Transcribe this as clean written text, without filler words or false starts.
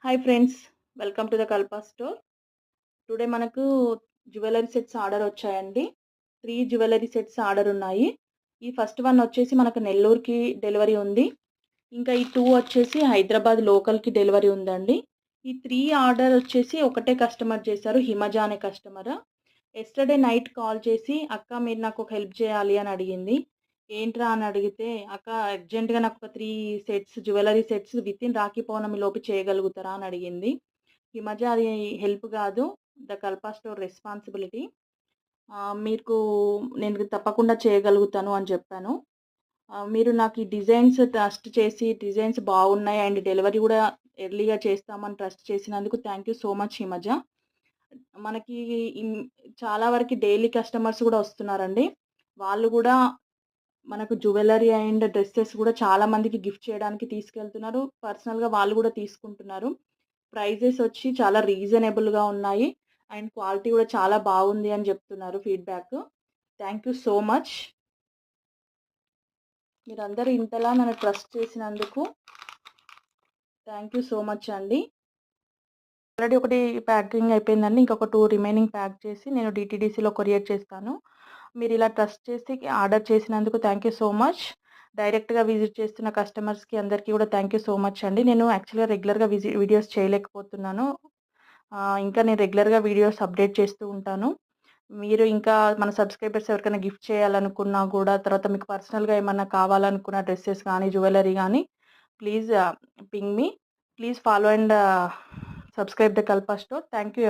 Hi friends, welcome to the Kalpa store. Today మనకు jewellery sets order వచ్చాయండి. 3 jewellery sets order ఉన్నాయి. ఈ first one వచ్చేసి మనకు నెల్లూరుకి డెలివరీ ఉంది. ఇంకా ఈ 2 వచ్చేసి హైదరాబాద్ లోకల్‌కి డెలివరీ ఉందండి. ఈ 3 ఆర్డర్ వచ్చేసి ఒకటే కస్టమర్ చేశారు. హిమజ అనే కస్టమర్. యెస్టర్‌డే నైట్ కాల్ చేసి, "అక్క మీరు నాకు ఒక హెల్ప్ చేయాలి" అని అడిగింది. ఏంట్రా అని అడిగితే, "అక్క అర్జెంట్‌గా నాకు ఒక 3 sets jewellery sets within Rakhi Pournami లోపు చేయగలుగుతారా?" అని అడిగింది. "హిమజ అది హెల్ప్ కాదు. The Kalpa store responsibility. మీకు నేను తప్పకుండా చేయగలుగుతాను" అని చెప్పాను. మీరు నాకు ఈ డిజైన్స్ ట్రస్ట్ చేసి డిజైన్స్ బాగున్నాయి అండ్ డెలివరీ కూడా ఎర్లీగా చేస్తామని ట్రస్ట్ చేసినందుకు thank you so much Himaja. మనకి ఇన్ చాలా వరకి డైలీ కస్టమర్స్ గూడా వస్తున్నారండి. వాళ్ళు గూడా మనకు జ్యువెలరీ అండ్ డ్రెసెస్ గూడా చాలా మందికి గిఫ్ట్ చేయడానికి తీసుకెళ్తున్నారు. పర్సనల్‌గా వాళ్ళు గూడా తీసుకుంటున్నారు. ప్రైజెస్ వచ్చి చాలా రీజనబుల్‌గా ఉన్నాయి. అండ్ క్వాలిటీ గూడా చాలా బాగుంది అని జెప్తున్నారు feedback. Thank you so much. మీరందరూ ఇంతలా నన్ను ట్రస్ట్ చేసినందుకు థ్యాంక్ యూ సో మచ్ అండి. ఆల్రెడీ ఒకటి ప్యాకింగ్ అయిపోయిందండి. ఇంకొక 2 రిమైనింగ్ ప్యాక్ చేసి నేను డీటీడీసీలో కొరియర్ చేస్తాను. మీరిలా ట్రస్ట్ చేసి ఆర్డర్ చేసినందుకు థ్యాంక్ యూ సో మచ్. డైరెక్ట్‌గా విజిట్ చేస్తున్న కస్టమర్స్‌కి అందరికీ కూడా థ్యాంక్ యూ సో మచ్ అండి. నేను యాక్చువల్‌గా రెగ్యులర్‌గా వీడియోస్ చేయలేకపోతున్నాను. ఇంకా నేను రెగ్యులర్‌గా వీడియోస్ అప్డేట్ చేస్తూ ఉంటాను. మీరు ఇంకా మన సబ్స్క్రైబర్స్ ఎవరికైనా గిఫ్ట్ చేయాలనుకున్నా కూడా, తర్వాత మీకు పర్సనల్‌గా ఏమన్నా కావాలనుకున్న డ్రెసెస్ కానీ, జ్యువెలరీ గానీ, please ping me. Please follow and subscribe the Kalpa store. Thank you